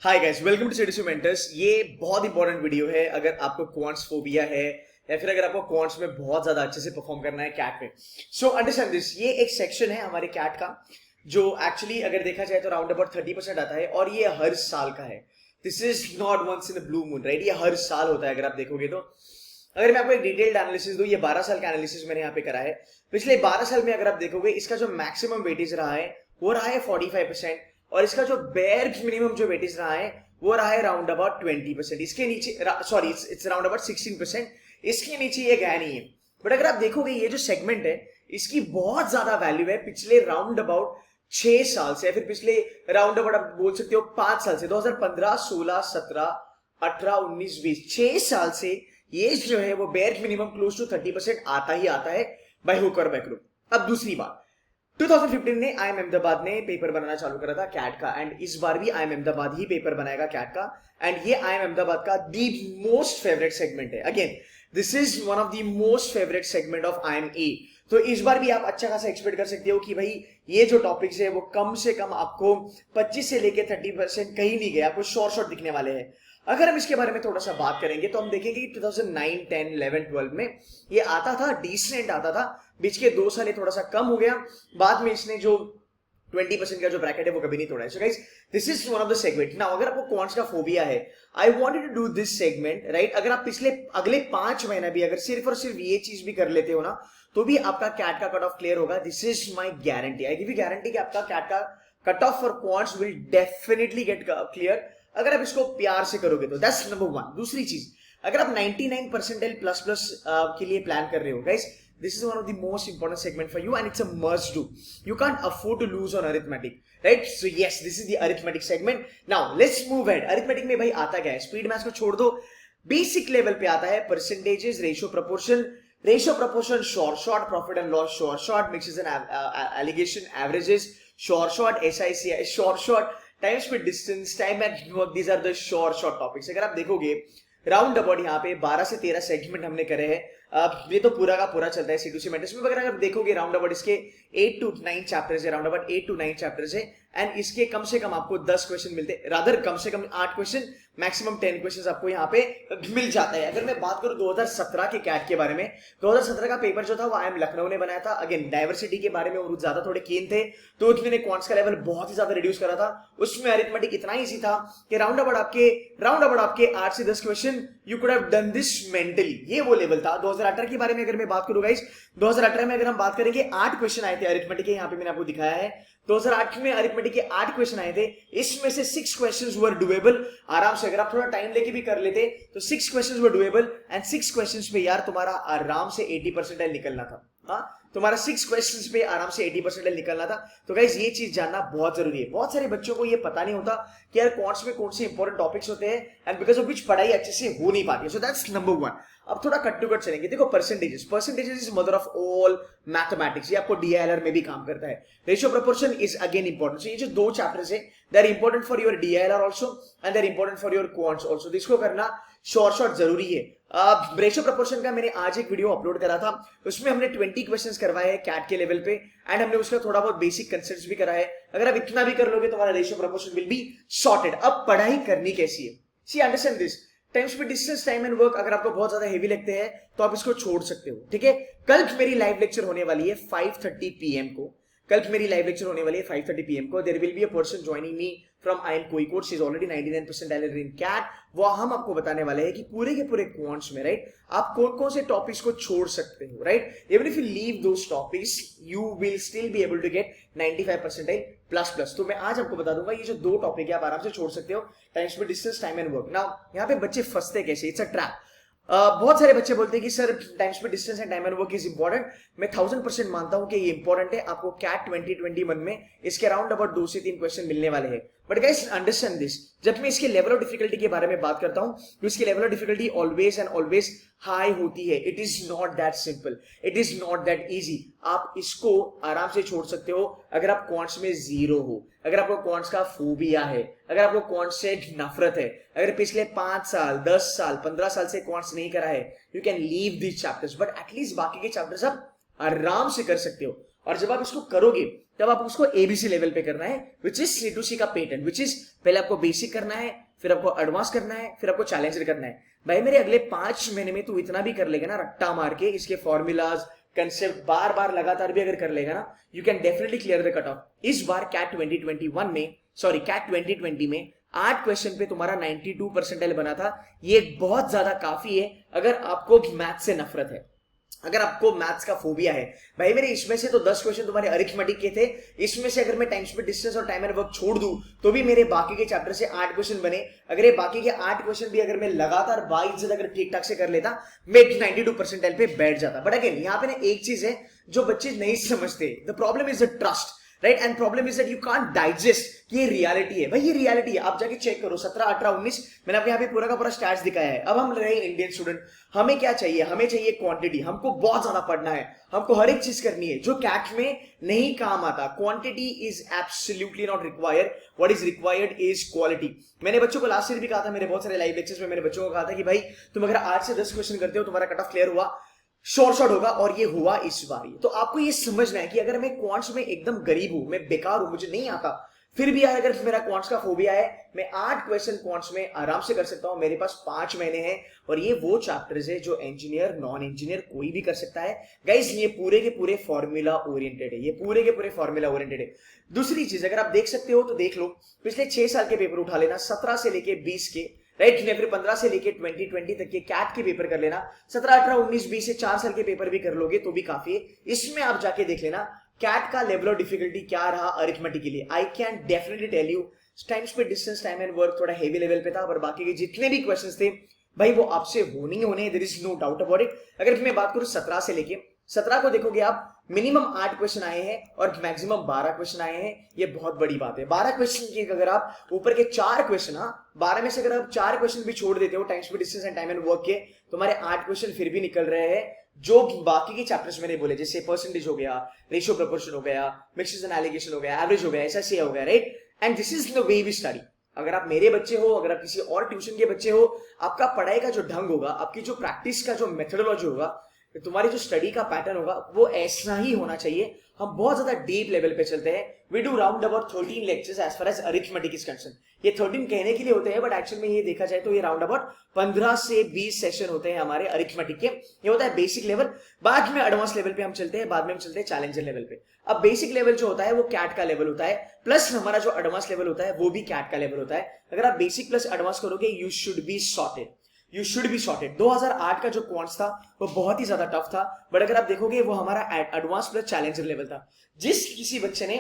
Hi guys, welcome to CTC mentors. ये बहुत important video है अगर आपको क्वांट्स फोबिया है या फिर अगर आपको क्वांट्स में बहुत ज्यादा अच्छे से परफॉर्म करना है कैट में। सो अंडरस्टैंड दिस, ये एक सेक्शन है हमारे कैट का जो एक्चुअली अगर देखा जाए तो राउंड अबाउट 30% आता है और ये हर साल का है। This is not once in a blue moon, right? ये हर साल होता है अगर आप देखोगे तो। अगर मैं आपको एक डिटेल्ड एनालिसिस दूं, ये 12 साल का एनालिसिस मैंने यहाँ पे करा है। पिछले 12 साल में अगर आप देखोगे इसका जो मैक्सिमम वेटेज रहा है वो रहा है 45%, और इसका जो बेयर मिनिमम जो वेटेज रहा है वो रहा है राउंड अबाउट 20%। इसके नीचे सॉरी इट्स राउंड अबाउट 16%। इसके नीचे ये गया नहीं है। बट अगर आप देखोगे ये जो सेगमेंट है इसकी बहुत ज्यादा वैल्यू है पिछले राउंड अबाउट 6 साल से, या फिर पिछले राउंड अबाउट आप बोल सकते हो 5 साल से, 2015, 16, 17, 18, 19, 20, 6 साल से ये जो है वो बेयर मिनिमम क्लोज टू 30% आता ही आता है बाय हुक और बाय क्रुक। अब दूसरी बात, 2015 में आईएम अहमदाबाद ने पेपर बनाना चालू करा था कैट का, एंड इस बार भी आईएम अहमदाबाद ही पेपर बनाएगा कैट का। एंड ये आईएम अहमदाबाद का दी मोस्ट फेवरेट सेगमेंट है। Again this is one of the most favourite segment of IMA. तो इस बार भी आप अच्छा खासा एक्सपेक्ट कर सकते हो कि भाई ये जो टॉपिक्स है वो कम से कम आपको 25 से लेके 30% कहीं नहीं गए, आपको शॉर्ट शॉर्ट दिखने वाले हैं। अगर हम इसके बारे में थोड़ा सा बात करेंगे तो हम देखेंगे कि 2009, 10, 11, 12 में ये आता था, डिसेंट आता था। बीच के 2 साल ये थोड़ा सा कम हो गया, बाद में इसने जो 20% का जो ब्रैकेट है वो कभी नहीं तोड़ा है। So guys, this is one of the segment. Now अगर आपको क्वांट्स का फोबिया है, I wanted to do this segment, right? अगर आप अगले 5 महीना भी अगर सिर्फ और सिर्फ ये चीज भी कर लेते हो ना तो भी आपका कैट का कट ऑफ क्लियर होगा। This is my guarantee, I give you guarantee कि आपका कैट का cut off for quants will definitely get clear अगर आप इसको प्यार से करोगे तो। That's number 1। दूसरी चीज, अगर आप 99 परसेंटाइल प्लस प्लस के लिए प्लान कर रहे हो guys, this is one of the most important segment for you and it's a must do. You can't afford to lose on arithmetic, right? So yes, this is the arithmetic segment. Now let's move ahead. arithmetic में भाई आता क्या है? Speed maths को छोड़ दो, basic level पे आता है percentages, ratio proportion, short profit and loss, short mixes and alligation, averages, short SIC, short time speed distance, time and work, these are the short topics. अगर आप देखोगे राउंड अबाउट यहाँ पे 12 से 13 सेगमेंट हमने करे हैं। ये तो पूरा का पूरा चलता है C2C मेंटर्स में। अगर आप देखोगे राउंड अबाउट इसके 8 to 9 चैप्टर्स है, राउंड अबाउट 8 to 9 चैप्टर्स है, एंड इसके कम से कम आपको 10 क्वेश्चन मिलते हैं, रादर कम से कम 8 क्वेश्चन, मैक्सिमम 10 क्वेश्चन आपको यहाँ पे मिल जाता है। अगर मैं बात करूं 2017 के कैट के बारे में, 2017 का पेपर जो था वो आईएम लखनऊ ने बनाया था। अगेन डाइवर्सिटी के बारे में वो ज्यादा थोड़े कीन थे, तो उन्होंने क्वांट्स का लेवल बहुत ही ज्यादा रिड्यूस करा था। उसमें अरिथमेटिक इतना ईजी था कि राउंड अबाउट आपके 8 से 10 question you could have done this mentally, ये वो लेवल था। 2018 के बारे में अगर मैं बात करूं गाइस, 2018 में अगर हम बात करेंगे 8 क्वेश्चन आए थे अरिथमेटिक के, यहाँ पे मैंने आपको दिखाया है 2008 में अरिथमेटिक के 8 क्वेश्चन आए थे। इसमें से 6 क्वेश्चंस वर डुएबल आराम से, अगर आप थोड़ा टाइम लेके भी कर लेते तो 6 questions were doable, and 6 questions पे यार तुम्हारा आराम से 80% निकलना था। हाँ, तुम्हारा 6 क्वेश्चंस पे आराम से 80% निकलना था। तो गाइस ये चीज जानना बहुत जरूरी है। बहुत सारे बच्चों को ये पता नहीं होता कि यार क्वांट्स में कौन से इंपॉर्टेंट टॉपिक्स होते हैं एंड बिकॉज ऑफ विच पढ़ाई अच्छे से हो नहीं पाती है। So that's number 1। अब थोड़ा कट टू कट चलेंगे। देखो percentages is mother of all mathematics, ये आपको DILR में भी काम करता है। Ratio proportion is again important. So ये जो 2 चैप्टर्स है they are important for your DILR also and they are important for your quants also. इसको करना शॉर्ट जरूरी है। रेशियो प्रोपोर्शन का मैंने आज एक वीडियो अपलोड करा था, उसमें हमने 20 क्वेश्चंस करवाए हैं कैट के लेवल पे, एंड हमने उसका थोड़ा बहुत बेसिक कंसेप्ट्स भी करा है। अगर आप इतना भी कर लोगे तो हमारा ratio proportion will be sorted. अब पढ़ाई करनी कैसी है? See understand this, time speed distance, time and work अगर आपको बहुत ज्यादा हेवी लगते हैं तो आप इसको छोड़ सकते हो, ठीक है? कल मेरी लाइव लेक्चर होने वाली है 5:30 PM को। कल मेरी लाइव लेक्चर होने वाली है 5:30 PM को। There will be a person joining me from IIM Kozhikode, she is already 99% in CAT. वो हम आपको बताने वाले हैं कि पूरे के पूरे क्वांट्स में, राइट, आप कौन कौन से टॉपिक्स को छोड़ सकते हो, right? Even if you leave those topics you will still be able to get 95% plus plus. तो मैं आज आपको बता दूंगा ये जो 2 टॉपिक है आप आराम से छोड़ सकते हो, time speed distance, time and work. Now यहाँ पे बच्चे फंसते कैसे? It's a trap. बहुत सारे बच्चे बोलते हैं कि sir time speed distance and time and work is important. मैं 1000% मानता हूं कि ये इंपॉर्टेंट है। आपको कैट 2021 में इसके अराउंड अबाउट 2 से 3 क्वेश्चन मिलने वाले हैं। बट गाइस अंडरस्टैंड दिस, जब मैं इसके लेवल ऑफ डिफिकल्टी के बारे में बात करता हूं तो इसकी level of difficulty always and always high होती है। It is not that simple, it is not that easy. आप इसको आराम से छोड़ सकते हो अगर आप क्वांट्स में 0 हो, अगर आपको क्वांट्स का फोबिया है, अगर आपको क्वांट्स से नफरत है, अगर पिछले 5 साल, 10 साल, 15 साल से क्वांट्स नहीं करा है, you can leave these chapters, but at least बाकी के चैप्टर्स आप आराम से कर सकते हो। और जब आप इसको करोगे तब आप उसको एबीसी लेवल पे करना है, विच इज C2C का पेटर्न, विच इज पहले आपको बेसिक करना है, फिर आपको एडवांस करना है, फिर आपको चैलेंजर करना है। भाई मेरे अगले 5 महीने में तू इतना भी कर लेगा ना, रट्टा मार के इसके फॉर्मूलाज कंसेप्ट बार बार लगातार भी अगर कर लेगा ना, you can definitely clear the cut off. इस बार कैट 2021 में, सॉरी कैट 2020 में 8 क्वेश्चन पे तुम्हारा 92 परसेंटाइल बना था। ये बहुत ज्यादा काफी है अगर आपको मैथ से नफरत है, अगर आपको मैथ्स का फोबिया है। भाई मेरे इसमें से तो 10 क्वेश्चन तुम्हारे अरिथमेटिक के थे, इसमें से अगर मैं टाइम स्पीड डिस्टेंस और टाइम एंड वर्क छोड़ दूं तो भी मेरे बाकी के चैप्टर से 8 क्वेश्चन बने। अगर ये बाकी के 8 क्वेश्चन भी अगर मैं लगातार 22 से अगर ठीक ठाक से कर लेता, मैं 92 परसेंटाइल पे बैठ जाता। बट अगेन यहाँ पे ना एक चीज है जो बच्चे नहीं समझते, the problem is the trust, right, and problem is that you can't digest कि ये रियलिटी है। भाई ये रियलिटी है, आप जाके चेक करो 17, 18, 19, मैंने आपको यहाँ पे पूरा का पूरा स्टैट्स दिखाया है। अब हम रहे इंडियन स्टूडेंट, हमें क्या चाहिए, हमें चाहिए क्वांटिटी, हमको बहुत ज्यादा पढ़ना है, हमको हर एक चीज करनी है जो कैट में नहीं काम आता। Quantity is absolutely not required, what is required is quality. मैंने बच्चों को लास्ट ईयर भी कहा था, मेरे बहुत सारे लाइव लेक्चर्स में मैंने बच्चों को कहा था कि भाई तुम अगर 8 से 10 क्वेश्चन करते हो तुम्हारा कट ऑफ क्लियर हुआ, शॉर्ट होगा, और ये हुआ इस बार। तो आपको ये समझना है कि अगर मैं क्वांट्स में एकदम गरीब हूं, मैं बेकार हूं, मुझे नहीं आता, फिर भी अगर मेरा क्वांट्स का फोबिया है, मैं 8 क्वेश्चन क्वांट्स में आराम से कर सकता हूं। मेरे पास 5 महीने हैं और ये वो चैप्टर्स है जो इंजीनियर, नॉन इंजीनियर कोई भी कर सकता है। गाइस ये पूरे के पूरे फॉर्मूला ओरिएंटेड है, ये पूरे के पूरे फॉर्मूला ओरिएंटेड है। दूसरी चीज अगर आप देख सकते हो तो देख लो, पिछले 6 साल के पेपर उठा लेना, 17 से लेके 20 के, राइट, या फिर 15 से लेके 2020 तक के कैट के पेपर कर लेना, 17, 18, 19, 20 से 4 साल के पेपर भी कर लोगे तो भी काफी है। इसमें आप जाके देख लेना कैट का लेवल ऑफ डिफिकल्टी क्या रहा अरिथमेटिक के लिए। I can definitely tell you time speed distance time and work थोड़ा हेवी लेवल पे था, पर बाकी के जितने भी क्वेश्चंस थे भाई वो आपसे होने ही होने, there is no doubt about it. अगर मैं बात करूं 17 से लेके 17 को देखोगे आप, मिनिमम 8 क्वेश्चन आए हैं और मैक्सिमम 12 क्वेश्चन आए हैं, ये बहुत बड़ी बात है। 12 क्वेश्चन की अगर आप ऊपर के 4 क्वेश्चन, हाँ 12 में से अगर आप 4 क्वेश्चन भी छोड़ देते हो time speed distance and time and work के, तुम्हारे 8 क्वेश्चन फिर भी निकल रहे हैं जो बाकी के चैप्टर्स मैंने बोले, जैसे परसेंटेज हो गया, रेशियो प्रोपोर्शन हो गया, मिक्सेस एंड एलिगेशन हो गया, एवरेज हो गया, एसएससी हो गया, right. And this is the way we study. अगर आप मेरे बच्चे हो, अगर आप किसी और ट्यूशन के बच्चे हो, आपका पढ़ाई का जो ढंग होगा, आपकी जो प्रैक्टिस का जो मेथोडोलॉजी होगा, तुम्हारी जो स्टडी का पैटर्न होगा वो ऐसा ही होना चाहिए। हम बहुत ज्यादा डीप लेवल पे चलते हैं। We do round about 13 lectures as far as arithmetic is concern. ये 13 कहने के लिए होते हैं, बट एक्चुअल में ये देखा जाए तो ये राउंड अबाउट 15 से 20 सेशन होते हैं हमारे अरिथमेटिक के। ये होता है बेसिक लेवल, बाद में एडवांस लेवल पे हम चलते हैं, बाद में हम चलते हैं चैलेंजर लेवल पे। अब बेसिक लेवल जो होता है वो कैट का लेवल होता है, प्लस हमारा जो एडवांस लेवल होता है वो भी कैट का लेवल होता है। अगर आप बेसिक प्लस एडवांस करोगे, you should be sorted, you should be sorted. 2008 का जो क्वांट्स था वो बहुत ही ज्यादा टफ था, बट अगर आप देखोगे वो हमारा एडवांस प्लस चैलेंजर लेवल था। जिस किसी बच्चे ने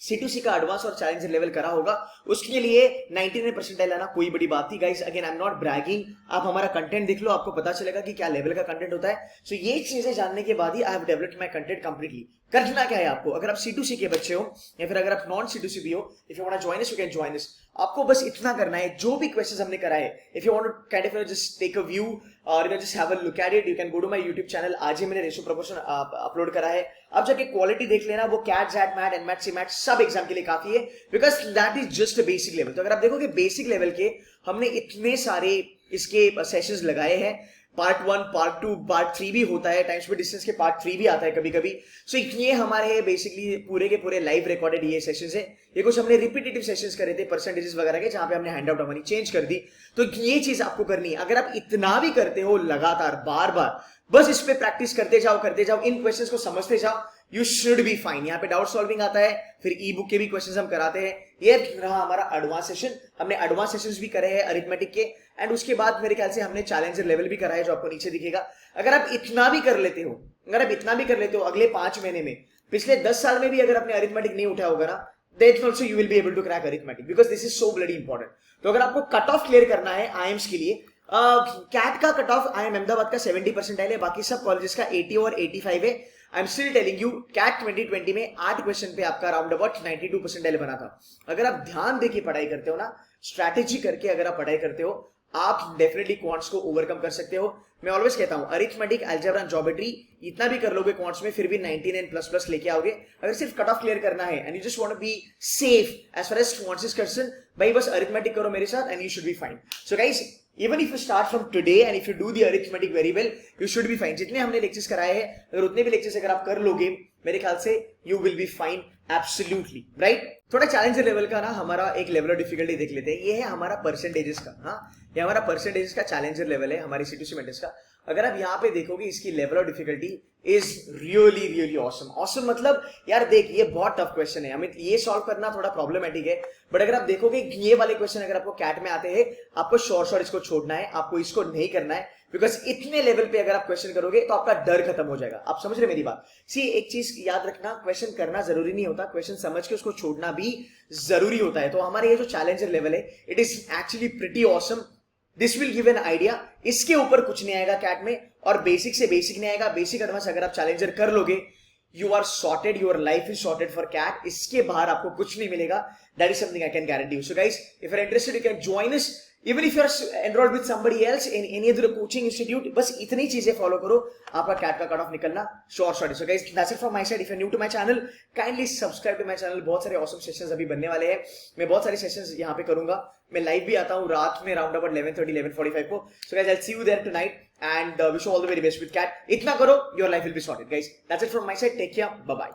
C2C का एडवांस और चैलेंजर लेवल करा होगा उसके लिए 99 परसेंटाइल लाना कोई बड़ी बात थी। Guys again I am not bragging, आप हमारा कंटेंट देख लो, आपको पता चलेगा कि क्या लेवल का कंटेंट होता है। सो ये चीजें जानने के बाद ही I have developed my content completely. करना क्या है आपको, अगर आप C2C के बच्चे हो या फिर अगर आप नॉन C2C भी हो, if you want to join us you can join us. आपको बस इतना करना है, जो भी क्वेश्चंस हमने कराए, if you want to kind of just take a view और just have a look at it, you can go to my YouTube channel. आज ही मैंने रेशियो प्रोपोर्शन अपलोड करा है, आप जाके क्वालिटी देख लेना। वो CAT, XAT, MAT, NMAT, CMAT सब एग्जाम के लिए काफी है, because that is just a basic level. तो अगर आप देखोगे बेसिक लेवल के हमने इतने सारे इसके सेशंस लगाए हैं, पार्ट 1, पार्ट 2, पार्ट 3 भी होता है, टाइम स्पीड डिस्टेंस के पार्ट 3 भी आता है कभी कभी। सो ये हमारे बेसिकली पूरे के पूरे लाइव रिकॉर्डेड ये सेशंस है। ये कुछ हमने रिपीटेटिव सेशंस करे थे परसेंटेजेस वगैरह के, जहां पे हमने हैंड आउट हमारी चेंज कर दी। तो ये चीज आपको करनी है। अगर आप इतना भी करते हो लगातार बार बार, बस इस पे प्रैक्टिस करते जाओ, इन क्वेश्चंस को समझते जाओ, यू शुड बी फाइन। यहाँ पे डाउट सॉल्विंग आता है, फिर ई बुक के भी क्वेश्चंस हम कराते हैं। ये रहा हमारा एडवांस सेशन, हमने एडवांस सेशंस भी करे हैं अरिथमेटिक के, एंड उसके बाद मेरे ख्याल से हमने चैलेंजर लेवल भी करा है जो आपको नीचे दिखेगा। अगर आप इतना भी कर लेते हो, अगले 5 महीने में, पिछले 10 साल में भी अगर आपने अरिथमेटिक नहीं उठाया होगा ना, then also you will be able to crack arithmetic because this is so bloody important। तो अगर आपको कट ऑफ क्लियर करना है आईएम्स के लिए, कैट का कट ऑफ आईएम अहमदाबाद का 70 परसेंटाइल है, बाकी सब कॉलेजेस का 80 और 85 है। I am still telling you, CAT 2020 में 8 क्वेश्चन पे आपका अराउंड अबाउट 92 परसेंटाइल बना था। अगर आप ध्यान दे के पढ़ाई करते हो ना, स्ट्रैटेजी करके अगर आप पढ़ाई करते हो, आप डेफिनेटली क्वांट्स को ओवरकम कर सकते हो। मैं ऑलवेज कहता हूं अरिथमेटिक, अलजेब्रा एंड ज्योमेट्री इतना भी कर लोगे क्वांट्स में, फिर भी 99 प्लस प्लस लेके आओगे। अगर सिर्फ कट ऑफ क्लियर करना है and you just want to be safe as far as quants is concern, भाई बस अरिथमेटिक करो मेरे साथ and you should be fine. So guys, even if you start from today and if you do the arithmetic very well, you should be fine। जितने हमने lectures कराए हैं, अगर उतने भी लेक्चर्स अगर आप कर लोगे, मेरे ख्याल से you will be fine absolutely right. थोड़ा चैलेंजर लेवल का ना हमारा एक लेवल ऑफ डिफिकल्टी देख लेते हैं। ये है हमारा परसेंटेजेस का। हाँ, ये हमारा परसेंटेजेस का चैलेंजर लेवल है हमारी C2C मेंटर्स का। अगर आप यहाँ पे देखोगे इसकी level of difficulty is really really awesome. Awesome मतलब यार देख ये बहुत टफ क्वेश्चन है, हमें ये सॉल्व करना थोड़ा प्रॉब्लमेटिक है, बट अगर आप देखोगे ये वाले क्वेश्चन अगर आपको कैट में आते हैं, आपको शॉर्ट शॉर्ट इसको छोड़ना है, आपको इसको नहीं करना है, बिकॉज इतने लेवल पे अगर आप क्वेश्चन करोगे तो आपका डर खत्म हो जाएगा। आप समझ रहे मेरी बात? सी एक चीज याद रखना, क्वेश्चन करना जरूरी नहीं होता, क्वेश्चन समझ के उसको छोड़ना भी जरूरी होता है। तो हमारे ये जो चैलेंजर लेवल है it is actually pretty awesome. This will give an idea. इसके ऊपर कुछ नहीं आएगा कैट में, और बेसिक से बेसिक नहीं आएगा। बेसिक एडवांस अगर आप चैलेंजर कर लोगे you are sorted, your life is sorted for CAT. इसके बाहर आपको कुछ नहीं मिलेगा। That is something I can guarantee you. So guys if you are interested you can join us, even if you are enrolled with somebody else in any other coaching institute. बस इतनी चीजें follow करो, आपका cat का cut off निकलना sure है। So guys that's it from my side. If you are new to my channel kindly subscribe to my channel. बहुत सारे ऑसम सेशंस अभी बनने वाले हैं, मैं बहुत सारे सेशंस यहाँ पे करूंगा। मैं लाइव भी आता हूँ रात में राउंड अबाउट 11:30 11:45 को। So guys I will see you there tonight and wish you all the very best with cat. इतना करो, your life will be sorted guys. That's it from my side. Take care. Bye bye.